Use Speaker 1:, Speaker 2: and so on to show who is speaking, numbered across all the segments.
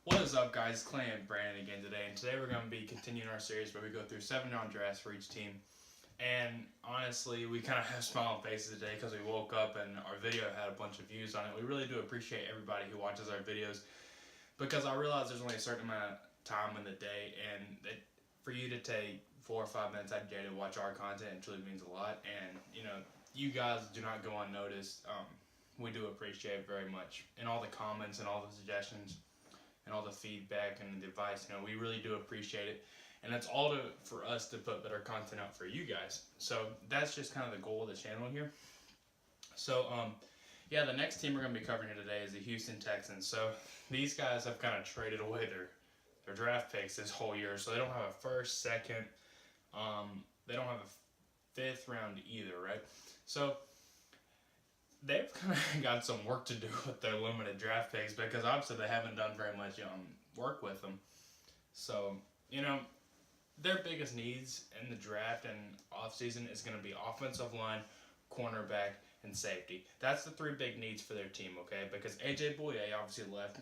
Speaker 1: What is up, guys? Clay and Brandon again today, and today we're going to be continuing our series where we go through 7-round drafts for each team. And honestly, we kind of have smiling faces today because we woke up and our video had a bunch of views on it. We really do appreciate everybody who watches our videos because I realize there's only a certain amount of time in the day, and for you to take 4 or 5 minutes out of your day to watch our content, it truly means a lot. And you guys do not go unnoticed. We do appreciate it very much, and all the comments and all the suggestions and all the feedback and the advice. We really do appreciate it, and it's all for us to put better content out for you guys. So that's just kind of the goal of the channel here. So yeah, the next team we're going to be covering here today is the Houston Texans. So these guys have kind of traded away their draft picks this whole year, so they don't have a first, second, they don't have a 5th round either, right? So they've kind of got some work to do with their limited draft picks because obviously they haven't done very much work with them. So, their biggest needs in the draft and offseason is going to be offensive line, cornerback, and safety. That's the 3 big needs for their team, okay? Because A.J. Bouye obviously left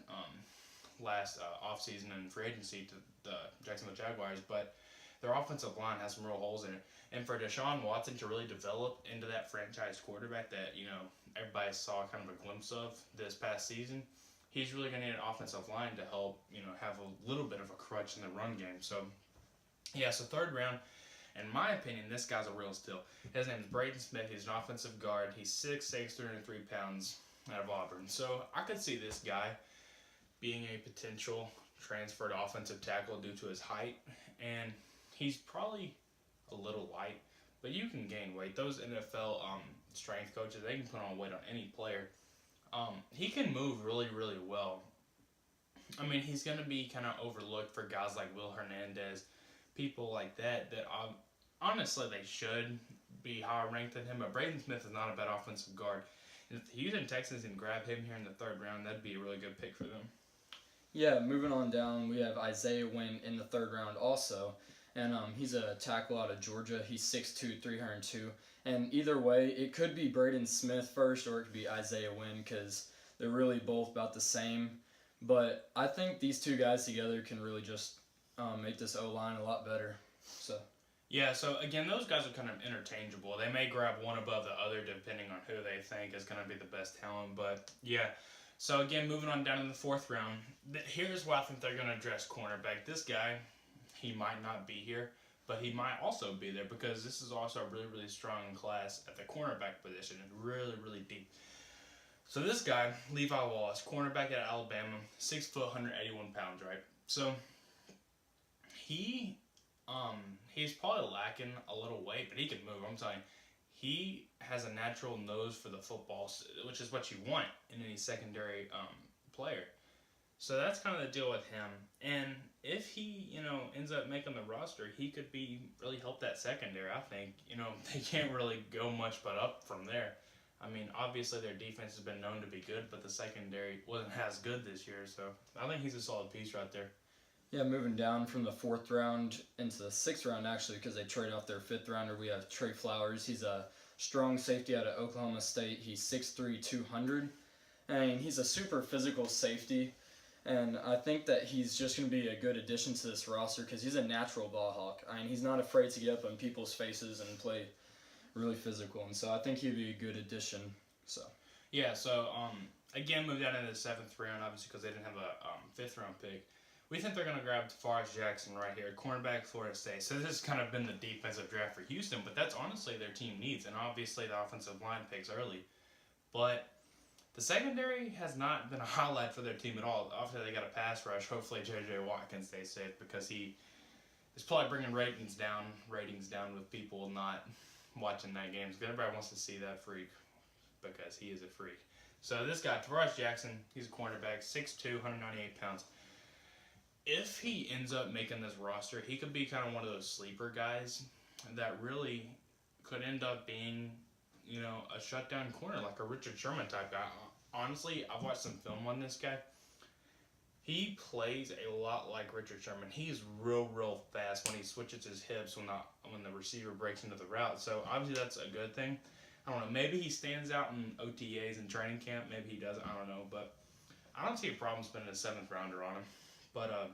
Speaker 1: last offseason in free agency to the Jacksonville Jaguars, but their offensive line has some real holes in it. And for Deshaun Watson to really develop into that franchise quarterback that, everybody saw kind of a glimpse of this past season, he's really going to need an offensive line to help, have a little bit of a crutch in the run game. So, yeah, so 3rd round, in my opinion, this guy's a real steal. His name is Braden Smith. He's an offensive guard. He's 6'6", 303 pounds out of Auburn. So I could see this guy being a potential transferred offensive tackle due to his height. And he's probably a little light, but you can gain weight. Those NFL strength coaches, they can put on weight on any player. He can move really, really well. I mean, he's going to be kind of overlooked for guys like Will Hernandez, people like that honestly they should be higher ranked than him. But Braden Smith is not a bad offensive guard. And if the Houston Texans can grab him here in the 3rd round, that'd be a really good pick for them.
Speaker 2: Yeah, moving on down, we have Isaiah Wynn in the 3rd round also. And he's a tackle out of Georgia. He's 6'2", 302. And either way, it could be Braden Smith first or it could be Isaiah Wynn because they're really both about the same. But I think these 2 guys together can really just make this O-line a lot better.
Speaker 1: Yeah, so again, those guys are kind of interchangeable. They may grab one above the other depending on who they think is going to be the best talent. But yeah, so again, moving on down in the 4th round, here's why I think they're going to address cornerback. This guy, he might not be here, but he might also be there because this is also a really, really strong class at the cornerback position and really, really deep. So this guy, Levi Wallace, cornerback at Alabama, 6 foot, 181 pounds, right? So he's probably lacking a little weight, but he can move. I'm telling you, he has a natural nose for the football, which is what you want in any secondary player. So that's kind of the deal with him. And if he, ends up making the roster, he could really help that secondary. I think, they can't really go much but up from there. I mean, obviously their defense has been known to be good, but the secondary wasn't as good this year. So I think he's a solid piece right there.
Speaker 2: Yeah, moving down from the 4th round into the 6th round, actually, because they traded off their 5th rounder, we have Trey Flowers. He's a strong safety out of Oklahoma State. He's 6'3", 200. And he's a super physical safety. And I think that he's just going to be a good addition to this roster because he's a natural ball hawk. I mean, he's not afraid to get up in people's faces and play really physical. And so I think he'd be a good addition.
Speaker 1: Yeah, so again, move down into the 7th round, obviously, because they didn't have a 5th round pick. We think they're going to grab Forrest Jackson right here, cornerback, Florida State. So this has kind of been the defensive draft for Houston, but that's honestly their team needs, and obviously the offensive line picks early. But the secondary has not been a highlight for their team at all. Obviously, they got a pass rush. Hopefully, J.J. Watt can stay safe because he is probably bringing ratings down with people not watching that game. Because everybody wants to see that freak because he is a freak. So this guy, Forrest Jackson, he's a cornerback, 6'2", 198 pounds. If he ends up making this roster, he could be kind of one of those sleeper guys that really could end up being, a shutdown corner, like a Richard Sherman type guy. Honestly, I've watched some film on this guy. He plays a lot like Richard Sherman. He's real fast when he switches his hips when the receiver breaks into the route. So obviously that's a good thing. I don't know. Maybe he stands out in OTAs and training camp. Maybe he doesn't. I don't know. But I don't see a problem spending a 7th rounder on him. But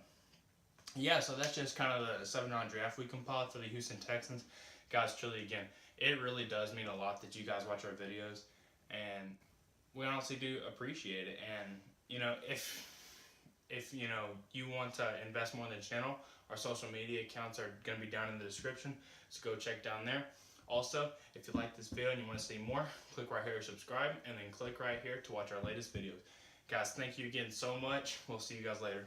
Speaker 1: yeah, so that's just kind of the 7-round draft we compiled for the Houston Texans. Guys, truly, again, it really does mean a lot that you guys watch our videos, and we honestly do appreciate it. And if you want to invest more in the channel, our social media accounts are going to be down in the description, so go check down there. Also, if you like this video and you want to see more, click right here to subscribe, and then click right here to watch our latest videos. Guys, thank you again so much. We'll see you guys later.